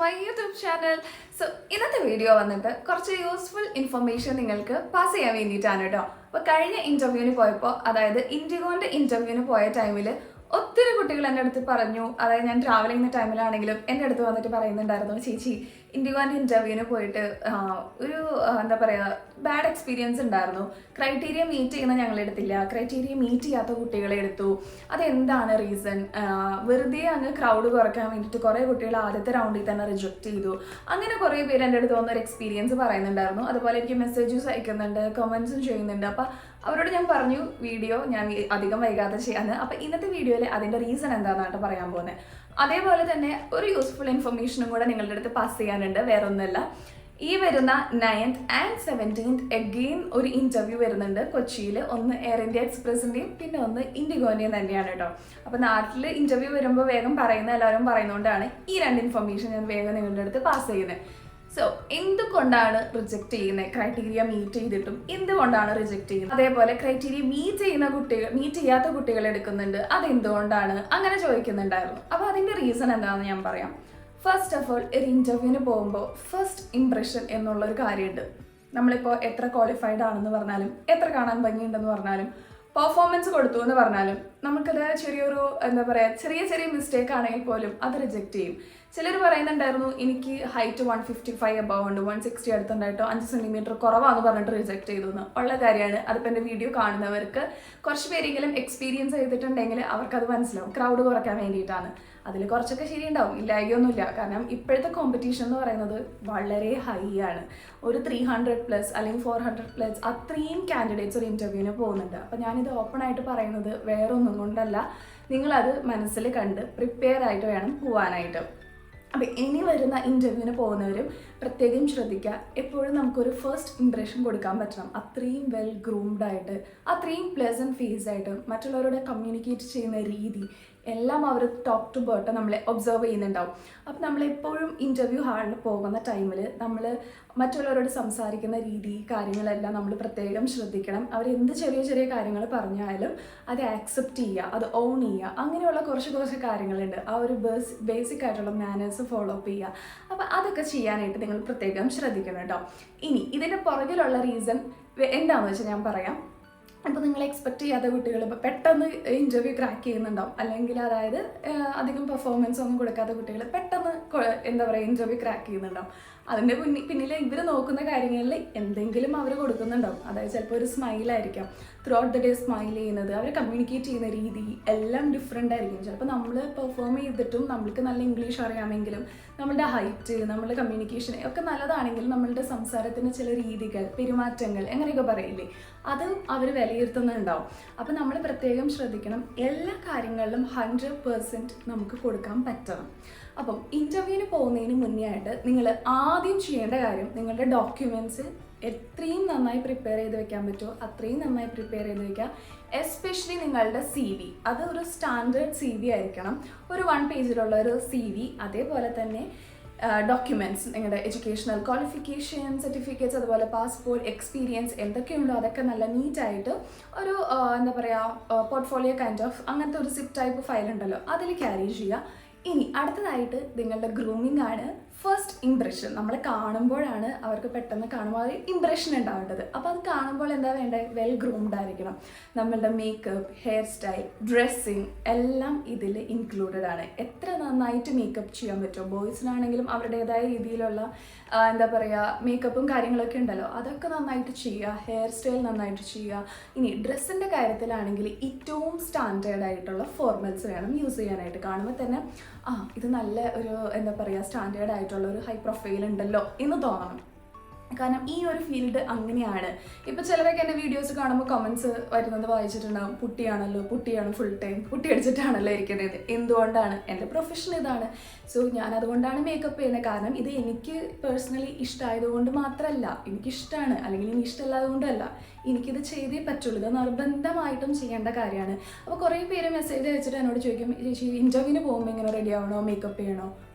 My YouTube channel. So ഇന്നത്തെ video വന്നിട്ട് കുറച്ച് യൂസ്ഫുൾ ഇൻഫർമേഷൻ നിങ്ങൾക്ക് പാസ് ചെയ്യാൻ വേണ്ടിയിട്ടാണ് കേട്ടോ. അപ്പോൾ കഴിഞ്ഞ ഇൻ്റർവ്യൂവിന് പോയപ്പോൾ, അതായത് ഇൻഡിഗോൻ്റെ ഇൻ്റർവ്യൂവിന് പോയ ടൈമിൽ ഒത്തിരി കുട്ടികൾ എൻ്റെ അടുത്ത് പറഞ്ഞു, അതായത് ഞാൻ ട്രാവൽ ചെയ്യുന്ന ടൈമിലാണെങ്കിലും എൻ്റെ അടുത്ത് വന്നിട്ട് പറയുന്നുണ്ടായിരുന്നു, ചേച്ചി ഇൻഡിഗോൻ്റെ ഇൻ്റർവ്യൂവിന് പോയിട്ട് ഒരു എന്താ പറയുക ബാഡ് എക്സ്പീരിയൻസ് ഉണ്ടായിരുന്നു. ക്രൈറ്റീരിയ മീറ്റ് ചെയ്യുന്ന ഞങ്ങളെടുത്തില്ല, ക്രൈറ്റീരിയ മീറ്റ് ചെയ്യാത്ത കുട്ടികളെ എടുത്തു. അതെന്താണ് റീസൺ? വെറുതെ അങ്ങ് ക്രൗഡ് കുറയ്ക്കാൻ വേണ്ടിയിട്ട് കുറേ കുട്ടികൾ ആദ്യത്തെ റൗണ്ടിൽ തന്നെ റിജക്റ്റ് ചെയ്തു. അങ്ങനെ കുറേ പേര് എൻ്റെ അടുത്ത് വന്നൊരു എക്സ്പീരിയൻസ് പറയുന്നുണ്ടായിരുന്നു. അതുപോലെ എനിക്ക് മെസ്സേജസ് അയക്കുന്നുണ്ട്, കമൻസും ചെയ്യുന്നുണ്ട്. അപ്പോൾ അവരോട് ഞാൻ പറഞ്ഞു വീഡിയോ ഞാൻ അധികം വൈകാതെ ചെയ്യാന്ന്. അപ്പോൾ ഇന്നത്തെ വീഡിയോയിൽ അതിൻ്റെ റീസൺ എന്താണെന്നാണ് പറയാൻ പോകുന്നത്. അതേപോലെ തന്നെ ഒരു യൂസ്ഫുൾ ഇൻഫർമേഷനും കൂടെ നിങ്ങളുടെ അടുത്ത് പാസ് ചെയ്യാനുണ്ട്. വേറെ ഒന്നുമല്ല, ഈ വരുന്ന 9th and 17th അഗെയിൻ ഒരു ഇൻ്റർവ്യൂ വരുന്നുണ്ട് കൊച്ചിയിൽ. ഒന്ന് എയർ ഇന്ത്യ എക്സ്പ്രസിൻ്റെയും പിന്നെ ഒന്ന് ഇൻഡിഗോൻ്റെയും തന്നെയാണ് കേട്ടോ. അപ്പോൾ നാട്ടിൽ ഇൻ്റർവ്യൂ വരുമ്പോൾ വേഗം എല്ലാവരും പറയുന്നതുകൊണ്ടാണ് ഈ രണ്ട് ഇൻഫർമേഷൻ ഞാൻ വേഗം നിങ്ങളുടെ അടുത്ത് പാസ് ചെയ്യുന്നത്. സോ എന്തുകൊണ്ടാണ് റിജക്റ്റ് ചെയ്യുന്നത്? ക്രൈറ്റീരിയ മീറ്റ് ചെയ്തിട്ടും എന്തുകൊണ്ടാണ് റിജക്റ്റ് ചെയ്യുന്നത്? അതേപോലെ ക്രൈറ്റീരിയ മീറ്റ് ചെയ്യാത്ത കുട്ടികൾ എടുക്കുന്നുണ്ട്, അതെന്തുകൊണ്ടാണ് അങ്ങനെ ചോദിക്കുന്നുണ്ടായിരുന്നു. അപ്പോൾ അതിൻ്റെ റീസൺ എന്താണെന്ന് ഞാൻ പറയാം. ഫസ്റ്റ് ഓഫ് ഓൾ, ഒരു ഇൻ്റർവ്യൂവിന് പോകുമ്പോൾ ഫസ്റ്റ് ഇംപ്രഷൻ എന്നുള്ളൊരു കാര്യമുണ്ട്. നമ്മളിപ്പോൾ എത്ര ക്വാളിഫൈഡ് ആണെന്ന് പറഞ്ഞാലും, എത്ര കാണാൻ ഭംഗിയുണ്ടെന്ന് പറഞ്ഞാലും, പെർഫോമൻസ് കൊടുത്തു എന്ന് പറഞ്ഞാലും നമുക്കത് ചെറിയൊരു എന്താ പറയുക ചെറിയ മിസ്റ്റേക്ക് ആണെങ്കിൽ പോലും അത് റിജക്റ്റ് ചെയ്യും. ചിലർ പറയുന്നുണ്ടായിരുന്നു എനിക്ക് ഹൈറ്റ് 155 അബവ് ഉണ്ട്, 160 അടുത്തുണ്ടായിട്ടോ 5 സെൻറ്റിമീറ്റർ കുറവാന്ന് പറഞ്ഞിട്ട് റിജക്റ്റ് ചെയ്തു എന്ന്. ഉള്ള കാര്യമാണ്. അതിപ്പോൾ എൻ്റെ വീഡിയോ കാണുന്നവർക്ക് കുറച്ച് പേരെങ്കിലും എക്സ്പീരിയൻസ് ചെയ്തിട്ടുണ്ടെങ്കിൽ അവർക്കത് മനസ്സിലാവും. ക്രൗഡ് കുറയ്ക്കാൻ വേണ്ടിയിട്ടാണ്. അതിൽ കുറച്ചൊക്കെ ശരിയുണ്ടാവും, ഇല്ലായൊന്നുമില്ല. കാരണം ഇപ്പോഴത്തെ കോമ്പറ്റീഷൻ എന്ന് പറയുന്നത് വളരെ ഹൈ ആണ്. ഒരു 300+ അല്ലെങ്കിൽ 400+ അത്രയും കാൻഡിഡേറ്റ്സ് ഒരു ഇൻ്റർവ്യൂവിന് പോകുന്നുണ്ട്. അപ്പോൾ ഞാനിത് ഓപ്പൺ ആയിട്ട് പറയുന്നത് വേറൊന്നും കൊണ്ടല്ല, നിങ്ങളത് മനസ്സിൽ കണ്ട് പ്രിപ്പയർ ആയിട്ട് വേണം പോകാനായിട്ട്. അപ്പോൾ ഇനി വരുന്ന ഇൻ്റർവ്യൂവിന് പോകുന്നവരും പ്രത്യേകം ശ്രദ്ധിക്കുക, എപ്പോഴും നമുക്കൊരു ഫസ്റ്റ് ഇംപ്രഷൻ കൊടുക്കാൻ പറ്റണം. അത്രയും വെൽ ഗ്രൂംഡ് ആയിട്ട്, അത്രയും പ്ലസൻറ്റ് ഫേസ് ആയിട്ട്, മറ്റുള്ളവരോട് കമ്മ്യൂണിക്കേറ്റ് ചെയ്യുന്ന രീതി എല്ലാം അവർ ടോപ്പ് ടു ബോട്ടം നമ്മളെ ഒബ്സർവ് ചെയ്യുന്നുണ്ടാവും. അപ്പം നമ്മളെപ്പോഴും ഇൻ്റർവ്യൂ ഹാളിൽ പോകുന്ന ടൈമിൽ നമ്മൾ മറ്റുള്ളവരോട് സംസാരിക്കുന്ന രീതി കാര്യങ്ങളെല്ലാം നമ്മൾ പ്രത്യേകം ശ്രദ്ധിക്കണം. അവരെന്ത് ചെറിയ കാര്യങ്ങൾ പറഞ്ഞാലും അത് ആക്സെപ്റ്റ് ചെയ്യുക, അത് ഓൺ ചെയ്യുക, അങ്ങനെയുള്ള കുറച്ച് കാര്യങ്ങളുണ്ട്. ആ ഒരു ബേസിക് ആയിട്ടുള്ള മാനേഴ്സ് ഫോളോ അപ്പ് ചെയ്യുക. അപ്പോൾ അതൊക്കെ ചെയ്യാനായിട്ട് നിങ്ങൾ പ്രത്യേകം ശ്രദ്ധിക്കണം കേട്ടോ. ഇനി ഇതിൻ്റെ പുറകിലുള്ള റീസൺ എന്താണെന്ന് വെച്ചാൽ ഞാൻ പറയാം. അപ്പോൾ നിങ്ങൾ എക്സ്പെക്റ്റ് ചെയ്യാത്ത കുട്ടികൾ ഇപ്പോൾ പെട്ടെന്ന് ഇൻ്റർവ്യൂ ക്രാക്ക് ചെയ്യുന്നുണ്ടാവും, അല്ലെങ്കിൽ അതായത് അധികം പെർഫോമൻസ് ഒന്നും കൊടുക്കാത്ത കുട്ടികൾ പെട്ടെന്ന് എന്താ പറയുക ഇൻ്റർവ്യൂ ക്രാക്ക് ചെയ്യുന്നുണ്ടാവും. അതിൻ്റെ പിന്നിൽ ഇവർ നോക്കുന്ന കാര്യങ്ങളിൽ എന്തെങ്കിലും അവർ കൊടുക്കുന്നുണ്ടാവും. അതായത് ചിലപ്പോൾ ഒരു സ്മൈലായിരിക്കാം, throughout the day smile ചെയ്യുന്നത്, അവർ കമ്മ്യൂണിക്കേറ്റ് ചെയ്യുന്ന രീതി എല്ലാം ഡിഫറെൻ്റ് ആയിരിക്കും. ചിലപ്പോൾ നമ്മൾ പെർഫോം ചെയ്തിട്ടും നമ്മൾക്ക് നല്ല ഇംഗ്ലീഷ് അറിയാമെങ്കിലും നമ്മളുടെ ഹൈറ്റ്, നമ്മളുടെ കമ്മ്യൂണിക്കേഷൻ ഒക്കെ നല്ലതാണെങ്കിലും നമ്മളുടെ സംസാരത്തിന് ചില രീതികൾ, പെരുമാറ്റങ്ങൾ എങ്ങനെയൊക്കെ പറയില്ലേ, അതും അവർ വിലയിരുത്തുന്നുണ്ടാവും. അപ്പോൾ നമ്മൾ പ്രത്യേകം ശ്രദ്ധിക്കണം, എല്ലാ കാര്യങ്ങളിലും 100% നമുക്ക് കൊടുക്കാൻ പറ്റണം. അപ്പം ഇൻ്റർവ്യൂവിന് പോകുന്നതിന് മുന്നേ ആയിട്ട് നിങ്ങൾ ആദ്യം ചെയ്യേണ്ട കാര്യം, നിങ്ങളുടെ ഡോക്യുമെൻറ്റ്സ് എത്രയും നന്നായി പ്രിപ്പയർ ചെയ്ത് വെക്കാൻ പറ്റുമോ അത്രയും നന്നായി പ്രിപ്പയർ ചെയ്ത് വെക്കുക. എസ്പെഷ്യലി നിങ്ങളുടെ CV, അത് ഒരു സ്റ്റാൻഡേർഡ് CV ആയിരിക്കണം. ഒരു 1 പേജിലുള്ള ഒരു CV. അതേപോലെ തന്നെ ഡോക്യുമെൻറ്റ്സ്, നിങ്ങളുടെ എഡ്യൂക്കേഷണൽ ക്വാളിഫിക്കേഷൻ, സർട്ടിഫിക്കറ്റ്സ്, അതുപോലെ പാസ്പോർട്ട്, എക്സ്പീരിയൻസ് എന്തൊക്കെയുണ്ടോ അതൊക്കെ നല്ല നീറ്റായിട്ട് ഒരു എന്താ പറയുക പോർട്ട്ഫോളിയോ കൈൻഡ് ഓഫ് അങ്ങനത്തെ ഒരു സിപ്പ് ടൈപ്പ് ഫയൽ ഉണ്ടല്ലോ, അതിൽ ക്യാരി ചെയ്യുക. ഇനി അടുത്തതായിട്ട് നിങ്ങളുടെ ഗ്രൂമിംഗ് ആണ്. ഫസ്റ്റ് ഇംപ്രഷൻ നമ്മളെ കാണുമ്പോഴാണ് അവർക്ക് പെട്ടെന്ന് കാണുമ്പോൾ ഒരു ഇംപ്രഷൻ ഉണ്ടാവേണ്ടത്. അപ്പോൾ അത് കാണുമ്പോൾ എന്താ വേണ്ടത്? വെൽ ഗ്രൂംഡ് ആയിരിക്കണം. നമ്മളുടെ മേക്കപ്പ്, ഹെയർ സ്റ്റൈൽ, ഡ്രസ്സിങ് എല്ലാം ഇതിൽ ഇൻക്ലൂഡഡ് ആണ്. എത്ര നന്നായിട്ട് മേക്കപ്പ് ചെയ്യാൻ പറ്റുമോ, ബോയ്സിനാണെങ്കിലും അവരുടേതായ രീതിയിലുള്ള എന്താ പറയുക മേക്കപ്പും കാര്യങ്ങളൊക്കെ ഉണ്ടല്ലോ, അതൊക്കെ നന്നായിട്ട് ചെയ്യുക. ഹെയർ സ്റ്റൈൽ നന്നായിട്ട് ചെയ്യുക. ഇനി ഡ്രസ്സിൻ്റെ കാര്യത്തിലാണെങ്കിൽ ഏറ്റവും സ്റ്റാൻഡേർഡ് ആയിട്ടുള്ള ഫോർമൽസ് വേണം യൂസ് ചെയ്യാനായിട്ട്. കാണുമ്പോൾ തന്നെ ഇത് നല്ല ഒരു എന്താ പറയുക സ്റ്റാൻഡേർഡ് ആയിട്ടുള്ള ഒരു ഹൈ പ്രൊഫൈൽ ഉണ്ടല്ലോ എന്ന് തോന്നണം. കാരണം ഈ ഒരു ഫീൽഡ് അങ്ങനെയാണ്. ഇപ്പോൾ ചിലരൊക്കെ എൻ്റെ വീഡിയോസ് കാണുമ്പോൾ കമൻസ് വരുന്നത് വായിച്ചിട്ടുണ്ടാകും, പുട്ടിയാണ് ഫുൾ ടൈം പുട്ടി അടിച്ചിട്ടാണല്ലോ ഇരിക്കുന്നത്. എന്തുകൊണ്ടാണ്? എൻ്റെ പ്രൊഫഷൻ ഇതാണ്. സോ ഞാൻ അതുകൊണ്ടാണ് മേക്കപ്പ് ചെയ്യുന്നത്. കാരണം ഇത് എനിക്ക് പേഴ്സണലി ഇഷ്ടമായതുകൊണ്ട് മാത്രമല്ല, എനിക്കിഷ്ടമാണ്, അല്ലെങ്കിൽ ഇനി ഇഷ്ടമല്ലാതെ കൊണ്ടല്ല, എനിക്കിത് ചെയ്തേ പറ്റുള്ളൂ. ഇത് നിർബന്ധമായിട്ടും ചെയ്യേണ്ട കാര്യമാണ്. അപ്പോൾ കുറേ പേര് മെസ്സേജ് അയച്ചിട്ട് എന്നോട് ചോദിക്കും, ചേച്ചി ഇൻ്റർവ്യൂവിന് പോകുമ്പോൾ ഇങ്ങനെ റെഡി ആവണോ, മേക്കപ്പ് ചെയ്യണോ?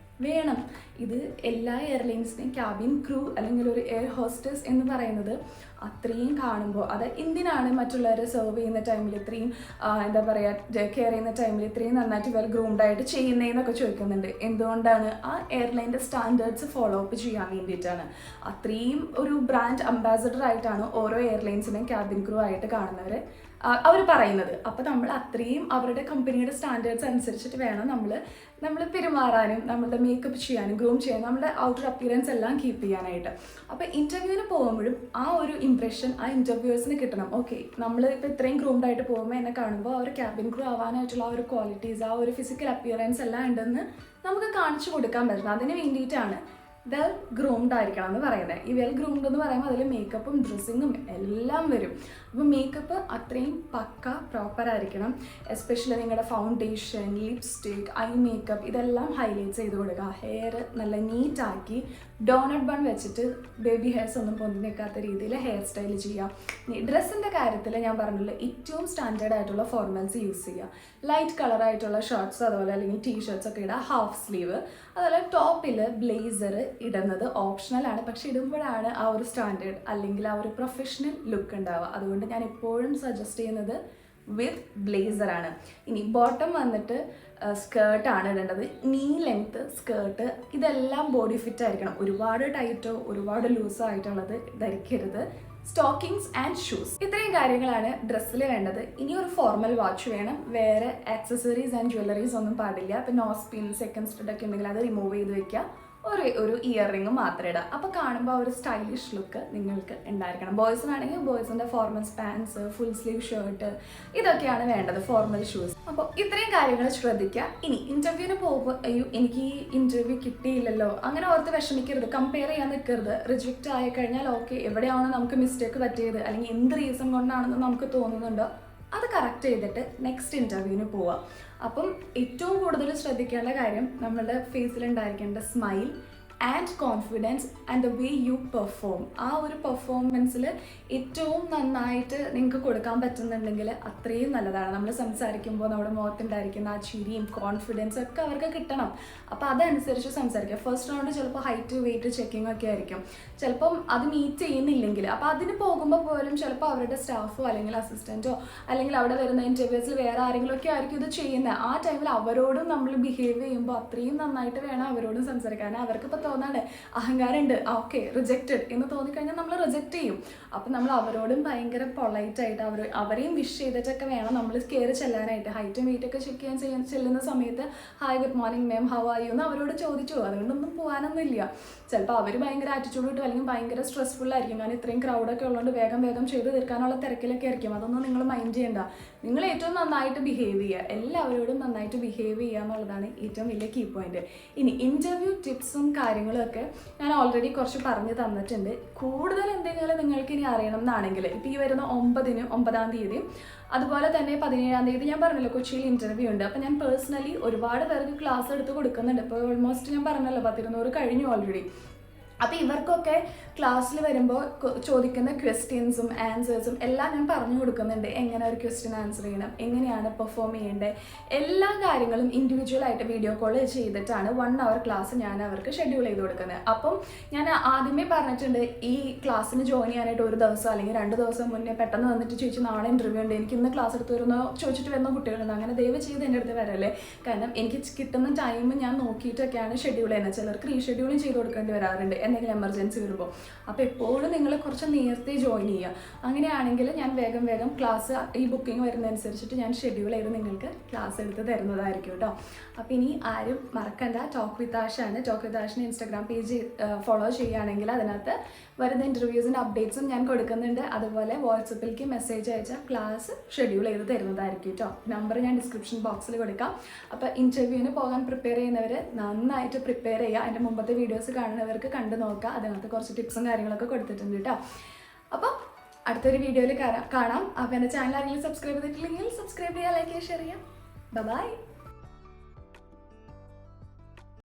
വേണം. ഇത് എല്ലാ എയർലൈൻസിനെയും ക്യാബിൻ ക്രൂ അല്ലെങ്കിൽ ഒരു എയർ ഹോസ്റ്റസ് എന്ന് പറയുന്നത് അത്രയും കാണുമ്പോൾ അത് എന്തിനാണ് മറ്റുള്ളവരെ സെർവ് ചെയ്യുന്ന ടൈമിൽ ഇത്രയും എന്താ പറയുക കെയർ ചെയ്യുന്ന ടൈമിൽ ഇത്രയും നന്നായിട്ട് വെൽ ഗ്രൂംഡ് ആയിട്ട് ചെയ്യുന്നതെന്നൊക്കെ ചോദിക്കുന്നുണ്ട്. എന്തുകൊണ്ടാണ്? ആ എയർലൈൻ്റെ സ്റ്റാൻഡേർഡ്സ് ഫോളോ അപ്പ് ചെയ്യാൻ വേണ്ടിയിട്ടാണ്. അത്രയും ഒരു ബ്രാൻഡ് അംബാസഡർ ആയിട്ടാണ് ഓരോ എയർലൈൻസിനെയും ക്യാബിൻ ക്രൂ ആയിട്ട് കാണുന്നവർ അവർ പറയുന്നത്. അപ്പോൾ നമ്മൾ അത്രയും അവരുടെ കമ്പനിയുടെ സ്റ്റാൻഡേർഡ്സ് അനുസരിച്ചിട്ട് വേണം നമ്മൾ പെരുമാറാനും നമ്മളുടെ മേക്കപ്പ് ചെയ്യാനും ഗ്രൂം ചെയ്യാനും നമ്മുടെ ഔട്ടർ അപ്പിയറൻസ് എല്ലാം കീപ്പ് ചെയ്യാനായിട്ട്. അപ്പോൾ ഇൻ്റർവ്യൂവിന് പോകുമ്പോഴും ആ ഒരു ഇംപ്രഷൻ ആ ഇൻ്റർവ്യൂവേഴ്സിന് കിട്ടണം. ഓക്കെ, നമ്മൾ ഇപ്പോൾ ഇത്രയും ഗ്രൂംഡ് ആയിട്ട് പോകുമ്പോൾ എന്നെ കാണുമ്പോൾ ആ ഒരു ക്യാബിൻ ക്രൂ ആവാനായിട്ടുള്ള ആ ഒരു ക്വാളിറ്റീസ് ആ ഒരു ഫിസിക്കൽ അപ്പിയറൻസ് എല്ലാം ഉണ്ടെന്ന് നമുക്ക് കാണിച്ചു കൊടുക്കാൻ പറ്റണം. അതിന് വേണ്ടിയിട്ടാണ് വെൽ ഗ്രൂംഡ് ആയിരിക്കണം എന്ന് പറയുന്നത്. ഈ വെൽ ഗ്രൂംഡ് എന്ന് പറയുമ്പോൾ അതിൽ മേക്കപ്പും ഡ്രസ്സിങ്ങും എല്ലാം വരും. അപ്പോൾ മേക്കപ്പ് അത്രയും പക്ക പ്രോപ്പർ ആയിരിക്കണം. എസ്പെഷ്യലി നിങ്ങളുടെ ഫൗണ്ടേഷൻ, ലിപ്സ്റ്റിക്, ഐ മേക്കപ്പ് ഇതെല്ലാം ഹൈലൈറ്റ് ചെയ്ത് കൊടുക്കുക. ഹെയർ നല്ല നീറ്റാക്കി ഡോണറ്റ് ബൺ വെച്ചിട്ട് ബേബി ഹെയർസ് ഒന്നും പൊന്തി നിൽക്കാത്ത രീതിയിൽ ഹെയർ സ്റ്റൈൽ ചെയ്യുക. ഡ്രസ്സിൻ്റെ കാര്യത്തിൽ ഞാൻ പറഞ്ഞില്ല, ഏറ്റവും സ്റ്റാൻഡേർഡ് ആയിട്ടുള്ള ഫോർമൽസ് യൂസ് ചെയ്യുക. ലൈറ്റ് കളറായിട്ടുള്ള ഷർട്ട്സ് അതുപോലെ അല്ലെങ്കിൽ ടീഷർട്ട്സ് ഒക്കെ ഇടുക. ഹാഫ് സ്ലീവ് അതുപോലെ ടോപ്പിൽ ബ്ലേസർ ഇടുന്നത് ഓപ്ഷണലാണ്. പക്ഷെ ഇടുമ്പോഴാണ് ആ ഒരു സ്റ്റാൻഡേർഡ് അല്ലെങ്കിൽ ആ ഒരു പ്രൊഫഷണൽ ലുക്ക് ഉണ്ടാവുക. അതുകൊണ്ട് ഞാൻ എപ്പോഴും സജസ്റ്റ് ചെയ്യുന്നത് വിത്ത് ബ്ലേസറാണ്. ഇനി ബോട്ടം വന്നിട്ട് സ്കേർട്ടാണ് ഇടേണ്ടത്. നീ ലെങ്ത്ത് സ്കേർട്ട് ഇതെല്ലാം ബോഡി ഫിറ്റ് ആയിരിക്കണം. ഒരുപാട് ടൈറ്റോ ഒരുപാട് ലൂസോ ആയിട്ടുള്ളത് ധരിക്കരുത്. സ്റ്റോക്കിങ്സ് ആൻഡ് ഷൂസ് ഇത്രയും കാര്യങ്ങളാണ് ഡ്രസ്സിൽ വേണ്ടത്. ഇനി ഒരു ഫോർമൽ വാച്ച് വേണം. വേറെ ആക്സസറീസ് ആൻഡ് ജ്വല്ലറീസ് ഒന്നും പാടില്ല. അപ്പോൾ നോസ് പിൻ, സെക്കൻഡ് സ്റ്റഡ് ഒക്കെ ഉണ്ടെങ്കിൽ അത് റിമൂവ് ചെയ്ത് വെക്കുക. ഒരു ഇയർ റിങ് മാത്രം ഇടുക. അപ്പോൾ കാണുമ്പോൾ ഒരു സ്റ്റൈലിഷ് ലുക്ക് നിങ്ങൾക്ക് ഉണ്ടായിരിക്കണം. ബോയ്സിനാണെങ്കിൽ ബോയ്സിൻ്റെ formal pants, full sleeve shirt ഇതൊക്കെയാണ് വേണ്ടത്, ഫോർമൽ ഷൂസ്. അപ്പോൾ ഇത്രയും കാര്യങ്ങൾ ശ്രദ്ധിക്കുക. ഇനി ഇൻ്റർവ്യൂവിന് പോകുമ്പോൾ അയ്യോ എനിക്ക് ഈ ഇൻ്റർവ്യൂ കിട്ടിയില്ലല്ലോ അങ്ങനെ ഓർത്ത് വിഷമിക്കരുത്, കമ്പയർ ചെയ്യാൻ നിൽക്കരുത്. റിജക്റ്റ് ആയി കഴിഞ്ഞാൽ ഓക്കെ, എവിടെയാണോ നമുക്ക് മിസ്റ്റേക്ക് പറ്റിയത് അല്ലെങ്കിൽ എന്ത് റീസൺ കൊണ്ടാണെന്ന് നമുക്ക് തോന്നുന്നുണ്ടോ അത് കറക്റ്റ് ചെയ്തിട്ട് നെക്സ്റ്റ് ഇൻ്റർവ്യൂവിന് പോവുക. അപ്പം ഏറ്റവും കൂടുതൽ ശ്രദ്ധിക്കേണ്ട കാര്യം നമ്മളുടെ ഫേസിലുണ്ടായിരിക്കേണ്ട smile and confidence and the way you perform. ആ ഒരു പെർഫോമൻസിൽ ഏറ്റവും നന്നായിട്ട് നിങ്ങൾക്ക് കൊടുക്കാൻ പറ്റുന്നുണ്ടെങ്കിൽ അത്രയും നല്ലതാണ്. നമ്മൾ സംസാരിക്കുമ്പോൾ നമ്മുടെ മുഖത്തുണ്ടായിരിക്കുന്ന ആ ചിരിയും കോൺഫിഡൻസും ഒക്കെ അവർക്ക് കിട്ടണം. അപ്പോൾ അതനുസരിച്ച് സംസാരിക്കുക. ഫസ്റ്റ് റൗണ്ട് ചിലപ്പോൾ ഹൈറ്റ് വെയിറ്റ് ചെക്കിംഗ് ഒക്കെ ആയിരിക്കും. ചിലപ്പം അത് മീറ്റ് ചെയ്യുന്നില്ലെങ്കിൽ അപ്പോൾ അതിന് പോകുമ്പോൾ പോലും ചിലപ്പോൾ അവരുടെ സ്റ്റാഫോ അല്ലെങ്കിൽ അസിസ്റ്റൻറ്റോ അല്ലെങ്കിൽ അവിടെ വരുന്ന ഇൻ്റർവ്യൂസിൽ വേറെ ആരെങ്കിലും ഒക്കെ ആയിരിക്കും ഇത് ചെയ്യുന്നത്. ആ ടൈമിൽ അവരോടും നമ്മൾ ബിഹേവ് ചെയ്യുമ്പോൾ അത്രയും നന്നായിട്ട് വേണം അവരോടും സംസാരിക്കാൻ. അവർക്കിപ്പോൾ തോന്നാണ് അഹങ്കാരമുണ്ട്, ഓക്കെ റിജക്റ്റഡ് എന്ന് തോന്നിക്കഴിഞ്ഞാൽ നമ്മൾ റിജക്റ്റ് ചെയ്യും. അപ്പം നമ്മൾ അവരോടും ഭയങ്കര പൊളൈറ്റായിട്ട് അവരെയും വിഷ് ചെയ്തിട്ടൊക്കെ വേണം നമ്മൾ കയറി ചെല്ലാനായിട്ട്. ഹൈറ്റും വെയിറ്റ് ഒക്കെ ചെക്ക് ചെയ്യാൻ ചെല്ലുന്ന സമയത്ത് hi good morning ma'am how are you എന്ന് അവരോട് ചോദിച്ചു. അതുകൊണ്ടൊന്നും പോകാനൊന്നും ഇല്ല. ചിലപ്പോൾ അവർ ഭയങ്കര ആറ്റിറ്റ്യൂഡ് കിട്ടും അല്ലെങ്കിൽ ഭയങ്കര സ്ട്രെസ്ഫുൾ ആയിരിക്കും. കാരണം ഇത്രയും ക്രൗഡൊക്കെ ഉള്ളതുകൊണ്ട് വേഗം ചെയ്ത് തീർക്കാനുള്ള തിരക്കിലൊക്കെ ആയിരിക്കും. അതൊന്നും നിങ്ങൾ മൈൻഡ് ചെയ്യേണ്ട. നിങ്ങൾ ഏറ്റവും നന്നായിട്ട് ബിഹേവ് ചെയ്യുക, എല്ലാവരോടും നന്നായിട്ട് ബിഹേവ് ചെയ്യുക എന്നുള്ളതാണ് ഏറ്റവും വലിയ കീ പോയിന്റ്. ഇനി ഇൻ്റർവ്യൂ ടിപ്സും കാര്യങ്ങളും ഒക്കെ ഞാൻ ഓൾറെഡി കുറച്ച് പറഞ്ഞു തന്നിട്ടുണ്ട്. കൂടുതൽ എന്തെങ്കിലും നിങ്ങൾക്ക് ഇനി അറിയണം എന്നാണെങ്കിൽ ഇപ്പോൾ ഈ വരുന്ന 9-ാം തീയതി അതുപോലെ തന്നെ 17-ാം തീയതി ഞാൻ പറഞ്ഞല്ലോ കൊച്ചിയിൽ ഇൻ്റർവ്യൂ ഉണ്ട്. അപ്പോൾ ഞാൻ പേഴ്സണലി ഒരുപാട് പേർക്ക് ക്ലാസ് എടുത്ത് കൊടുക്കുന്നുണ്ട്. ഇപ്പോൾ ഓൾമോസ്റ്റ് ഞാൻ പറഞ്ഞല്ലോ 100 കഴിഞ്ഞു ഓൾറെഡി. അപ്പോൾ ഇവർക്കൊക്കെ ക്ലാസ്സിൽ വരുമ്പോൾ ചോദിക്കുന്ന ക്വസ്റ്റ്യൻസും ആൻസേഴ്സും എല്ലാം ഞാൻ പറഞ്ഞു കൊടുക്കുന്നുണ്ട്. എങ്ങനെ ഒരു ക്വസ്റ്റ്യൻ ആൻസർ ചെയ്യണം, എങ്ങനെയാണ് പെർഫോം ചെയ്യേണ്ടത്, എല്ലാ കാര്യങ്ങളും ഇൻഡിവിജ്വലായിട്ട് വീഡിയോ കോൾ ചെയ്തിട്ടാണ് 1 hour ക്ലാസ് ഞാൻ അവർക്ക് ഷെഡ്യൂൾ ചെയ്ത് കൊടുക്കുന്നത്. അപ്പം ഞാൻ ആദ്യമേ പറഞ്ഞിട്ടുണ്ട് ഈ ക്ലാസ്സിന് ജോയിൻ ചെയ്യാനായിട്ട് ഒരു ദിവസം അല്ലെങ്കിൽ 2 ദിവസം മുന്നേ പെട്ടെന്ന് വന്നിട്ട് ചോദിച്ചു നാളെ ഇൻ്റർവ്യൂ ഉണ്ട്, എനിക്ക് ഇന്ന് ക്ലാസ് എടുത്ത് വരുന്നോ ചോദിച്ചിട്ട് വരുന്ന കുട്ടികളുണ്ട്. അങ്ങനെ ദയവ് ചെയ്ത് എൻ്റെ അടുത്ത് വരല്ലേ. കാരണം എനിക്ക് കിട്ടുന്ന ടൈം ഞാൻ നോക്കിയിട്ടൊക്കെയാണ് ഷെഡ്യൂൾ ചെയ്യുന്നത്. ചിലർക്ക് റീഷെഡ്യൂളിങ് ചെയ്ത് കൊടുക്കേണ്ടി വരാറുണ്ട് എന്തെങ്കിലും എമർജൻസി വരുമ്പോൾ. അപ്പോൾ എപ്പോഴും നിങ്ങൾ കുറച്ച് നേരത്തെ ജോയിൻ ചെയ്യുക. അങ്ങനെയാണെങ്കിൽ ഞാൻ വേഗം ക്ലാസ് ഈ ബുക്കിംഗ് വരുന്നതനുസരിച്ചിട്ട് ഞാൻ ഷെഡ്യൂൾ ചെയ്ത് നിങ്ങൾക്ക് ക്ലാസ് എടുത്ത് തരുന്നതായിരിക്കും കേട്ടോ. അപ്പോൾ ഇനി ആരും മറക്കണ്ട, ടോക്ക് വിത്ത് ആഷാണ്. ടോക്ക് വിത്ത് ആഷിന് ഇൻസ്റ്റാഗ്രാം പേജ് ഫോളോ ചെയ്യുകയാണെങ്കിൽ അതിനകത്ത് വരുന്ന ഇൻ്റർവ്യൂസിൻ്റെ അപ്ഡേറ്റ്സും ഞാൻ കൊടുക്കുന്നുണ്ട്. അതുപോലെ വാട്സപ്പിലേക്ക് മെസ്സേജ് അയച്ചാൽ ക്ലാസ് ഷെഡ്യൂൾ ചെയ്ത് തരുന്നതായിരിക്കും കേട്ടോ. നമ്പർ ഞാൻ ഡിസ്ക്രിപ്ഷൻ ബോക്സിൽ കൊടുക്കാം. അപ്പോൾ ഇൻ്റർവ്യൂവിന് പോകാൻ പ്രിപ്പയർ ചെയ്യുന്നവർ നന്നായിട്ട് പ്രിപ്പയർ ചെയ്യുക. അതിൻ്റെ മുമ്പത്തെ വീഡിയോസ് കാണുന്നവർക്ക് കണ്ടു നോക്കുക. അതിനകത്ത് കുറച്ച് ടിപ്സും കാര്യങ്ങളൊക്കെ കൊടുത്തിട്ടുണ്ട് കേട്ടോ. അപ്പോൾ അടുത്തൊരു വീഡിയോയിൽ കാണാം. അപ്പോൾ എൻ്റെ ചാനൽ ആരെങ്കിലും സബ്സ്ക്രൈബ് ചെയ്തിട്ടില്ലെങ്കിൽ സബ്സ്ക്രൈബ് ചെയ്യുക, ലൈക്ക് ചെയ്യുക, ഷെയർ ചെയ്യുക. ബൈ.